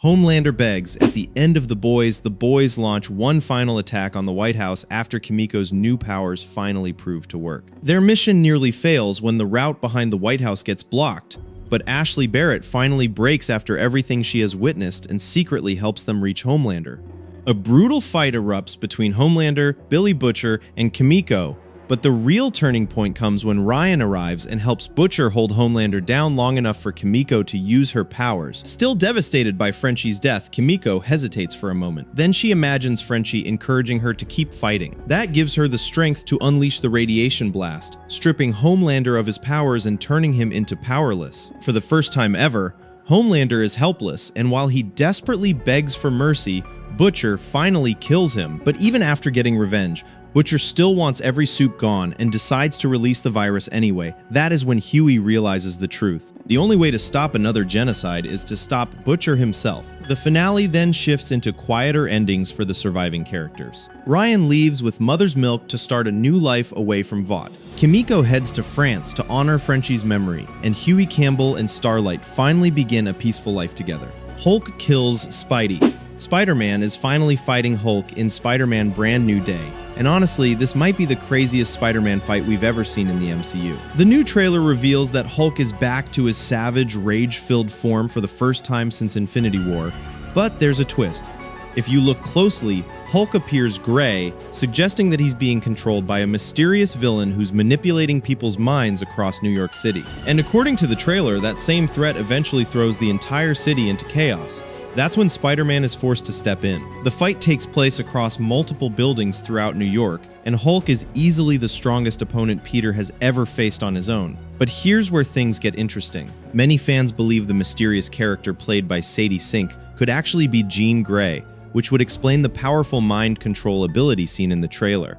Homelander Begs. At the end of the boys launch one final attack on the White House after Kimiko's new powers finally prove to work. Their mission nearly fails when the route behind the White House gets blocked, but Ashley Barrett finally breaks after everything she has witnessed and secretly helps them reach Homelander. A brutal fight erupts between Homelander, Billy Butcher, and Kimiko, but the real turning point comes when Ryan arrives and helps Butcher hold Homelander down long enough for Kimiko to use her powers. Still devastated by Frenchie's death, Kimiko hesitates for a moment. Then she imagines Frenchie encouraging her to keep fighting. That gives her the strength to unleash the radiation blast, stripping Homelander of his powers and turning him into powerless. For the first time ever, Homelander is helpless, and while he desperately begs for mercy, Butcher finally kills him. But even after getting revenge, Butcher still wants every soup gone and decides to release the virus anyway. That is when Huey realizes the truth. The only way to stop another genocide is to stop Butcher himself. The finale then shifts into quieter endings for the surviving characters. Ryan leaves with Mother's Milk to start a new life away from Vought. Kimiko heads to France to honor Frenchie's memory, and Huey Campbell and Starlight finally begin a peaceful life together. Hulk kills Spidey. Spider-Man is finally fighting Hulk in Spider-Man Brand New Day, and honestly, this might be the craziest Spider-Man fight we've ever seen in the MCU. The new trailer reveals that Hulk is back to his savage, rage-filled form for the first time since Infinity War, but there's a twist. If you look closely, Hulk appears gray, suggesting that he's being controlled by a mysterious villain who's manipulating people's minds across New York City. And according to the trailer, that same threat eventually throws the entire city into chaos. That's when Spider-Man is forced to step in. The fight takes place across multiple buildings throughout New York, and Hulk is easily the strongest opponent Peter has ever faced on his own. But here's where things get interesting. Many fans believe the mysterious character played by Sadie Sink could actually be Jean Grey, which would explain the powerful mind control ability seen in the trailer.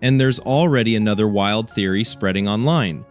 And there's already another wild theory spreading online.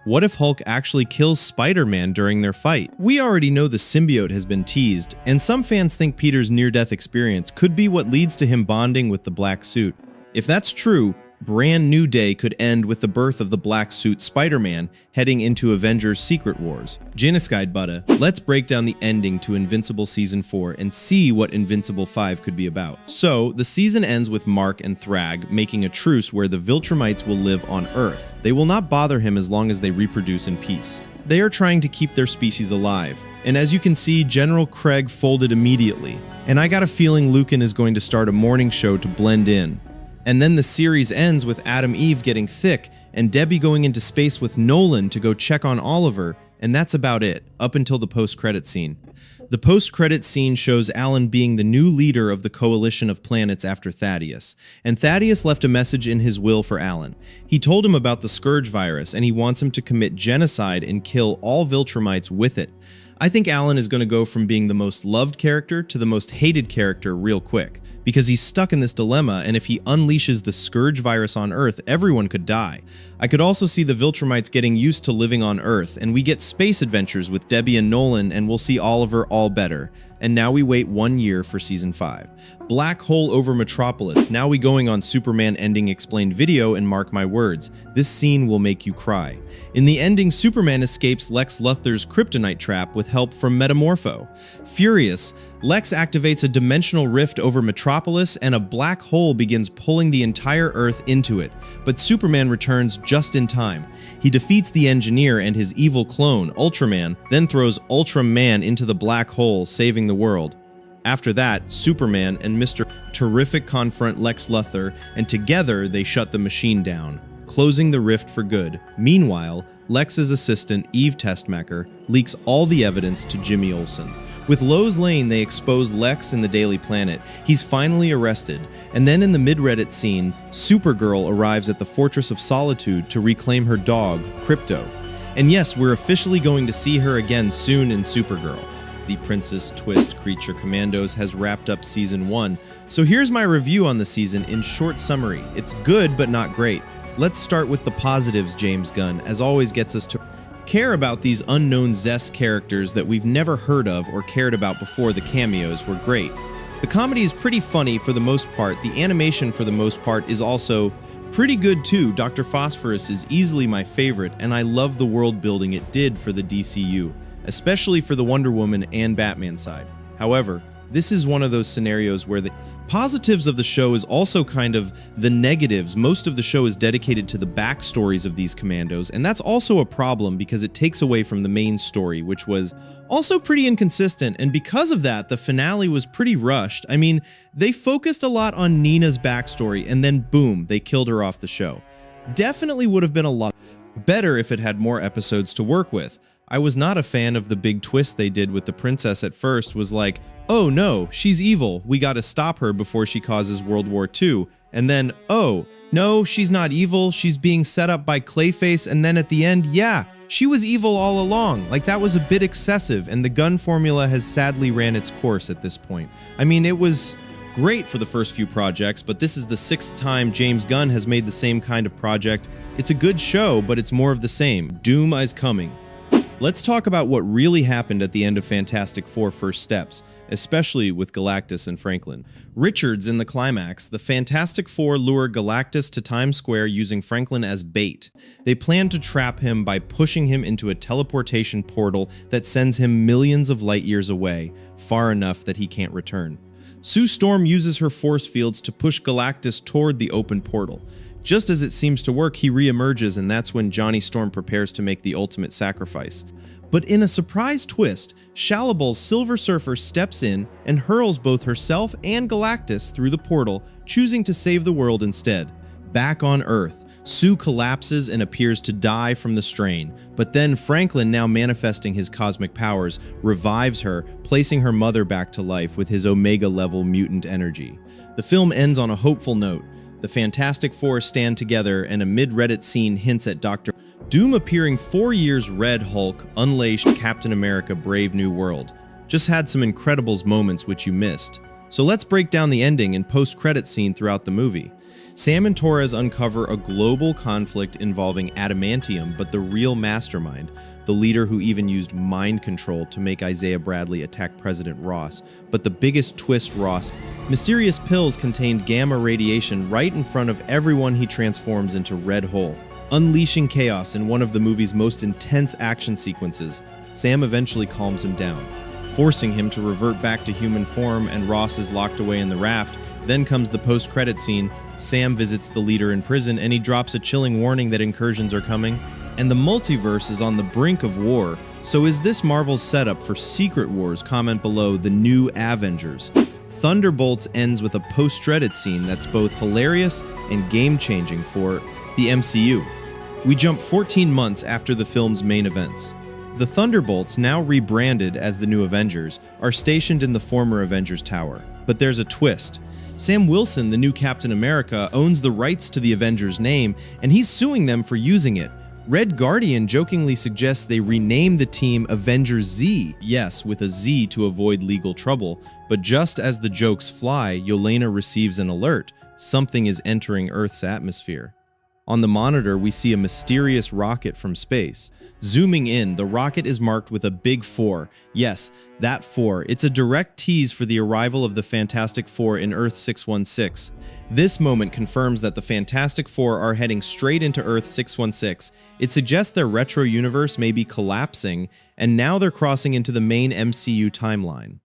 What if Hulk actually kills Spider-Man during their fight? We already know the symbiote has been teased, and some fans think Peter's near-death experience could be what leads to him bonding with the black suit. If that's true, Brand New Day could end with the birth of the black suit Spider-Man heading into Avengers Secret Wars. Genocide Button. Let's break down the ending to Invincible Season 4 and see what Invincible 5 could be about. So, the season ends with Mark and Thrag making a truce where the Viltrumites will live on Earth. They will not bother him as long as they reproduce in peace. They are trying to keep their species alive, and as you can see, General Craig folded immediately. And I got a feeling Lucan is going to start a morning show to blend in. And then the series ends with Adam Eve getting thick and Debbie going into space with Nolan to go check on Oliver, and that's about it, up until the post-credit scene. The post-credit scene shows Alan being the new leader of the coalition of planets after Thaddeus, and Thaddeus left a message in his will for Alan. He told him about the Scourge virus, and he wants him to commit genocide and kill all Viltrumites with it. I think Alan is going to go from being the most loved character to the most hated character real quick, because he's stuck in this dilemma, and if he unleashes the Scourge virus on Earth, everyone could die. I could also see the Viltrumites getting used to living on Earth, and we get space adventures with Debbie and Nolan, and we'll see Oliver all better. And now we wait 1 year for Season 5. Black hole over Metropolis. Now we going on Superman ending explained video, and mark my words, this scene will make you cry. In the ending, Superman escapes Lex Luthor's kryptonite trap with help from Metamorpho. Furious, Lex activates a dimensional rift over Metropolis, and a black hole begins pulling the entire Earth into it. But Superman returns just in time. He defeats the Engineer and his evil clone, Ultraman, then throws Ultraman into the black hole, saving the world. After that, Superman and Mr. Terrific confront Lex Luthor, and together they shut the machine down, closing the rift for good. Meanwhile, Lex's assistant, Eve Testmacher, leaks all the evidence to Jimmy Olsen. With Lois Lane, they expose Lex in the Daily Planet. He's finally arrested, and then in the mid-Reddit scene, Supergirl arrives at the Fortress of Solitude to reclaim her dog, Crypto. And yes, we're officially going to see her again soon in Supergirl. The Princess Twist Creature Commandos has wrapped up Season 1, so here's my review on the season in short summary. It's good, but not great. Let's start with the positives. James Gunn, as always, gets us to care about these unknown Zest characters that we've never heard of or cared about before. The cameos were great. The comedy is pretty funny for the most part. The animation for the most part is also pretty good too. Dr. Phosphorus is easily my favorite, and I love the world building it did for the DCU, especially for the Wonder Woman and Batman side. However, this is one of those scenarios where the positives of the show is also kind of the negatives. Most of the show is dedicated to the backstories of these commandos, and that's also a problem because it takes away from the main story, which was also pretty inconsistent, and because of that, the finale was pretty rushed. I mean, they focused a lot on Nina's backstory, and then boom, they killed her off the show. Definitely would have been a lot better if it had more episodes to work with. I was not a fan of the big twist they did with the princess at first. Was like, oh no, she's evil, we gotta stop her before she causes World War II. And then, oh, no, she's not evil, she's being set up by Clayface, and then at the end, yeah, she was evil all along. Like, that was a bit excessive, and the gun formula has sadly ran its course at this point. I mean, it was great for the first few projects, but this is the 6th time James Gunn has made the same kind of project. It's a good show, but it's more of the same. Doom is coming. Let's talk about what really happened at the end of Fantastic Four First Steps, especially with Galactus and Franklin. Richards in the climax, the Fantastic Four lure Galactus to Times Square using Franklin as bait. They plan to trap him by pushing him into a teleportation portal that sends him millions of light years away, far enough that he can't return. Sue Storm uses her force fields to push Galactus toward the open portal. Just as it seems to work, he re-emerges, and that's when Johnny Storm prepares to make the ultimate sacrifice. But in a surprise twist, Shallabul's Silver Surfer steps in and hurls both herself and Galactus through the portal, choosing to save the world instead. Back on Earth, Sue collapses and appears to die from the strain, but then Franklin, now manifesting his cosmic powers, revives her, placing her mother back to life with his Omega-level mutant energy. The film ends on a hopeful note. The Fantastic Four stand together, and a mid-Reddit scene hints at Dr. Doom appearing 4 years Red Hulk, Unleashed, Captain America, Brave New World. Just had some Incredibles moments which you missed. So let's break down the ending and post-credit scene throughout the movie. Sam and Torres uncover a global conflict involving adamantium, but the real mastermind, the leader who even used mind control to make Isaiah Bradley attack President Ross. But the biggest twist, Ross, mysterious pills contained gamma radiation right in front of everyone he transforms into Red Hole. Unleashing chaos in one of the movie's most intense action sequences, Sam eventually calms him down, forcing him to revert back to human form, and Ross is locked away in the raft. Then comes the post-credit scene. Sam visits the leader in prison, and he drops a chilling warning that incursions are coming, and the multiverse is on the brink of war. So is this Marvel's setup for Secret Wars? Comment below. The new Avengers. Thunderbolts ends with a post-credit scene that's both hilarious and game-changing for the MCU. We jump 14 months after the film's main events. The Thunderbolts, now rebranded as the new Avengers, are stationed in the former Avengers Tower. But there's a twist. Sam Wilson, the new Captain America, owns the rights to the Avengers name, and he's suing them for using it. Red Guardian jokingly suggests they rename the team Avengers Z, yes, with a Z to avoid legal trouble, but just as the jokes fly, Yelena receives an alert. Something is entering Earth's atmosphere. On the monitor, we see a mysterious rocket from space. Zooming in, the rocket is marked with a big 4. Yes, that 4. It's a direct tease for the arrival of the Fantastic Four in Earth 616. This moment confirms that the Fantastic Four are heading straight into Earth 616. It suggests their retro universe may be collapsing, and now they're crossing into the main MCU timeline.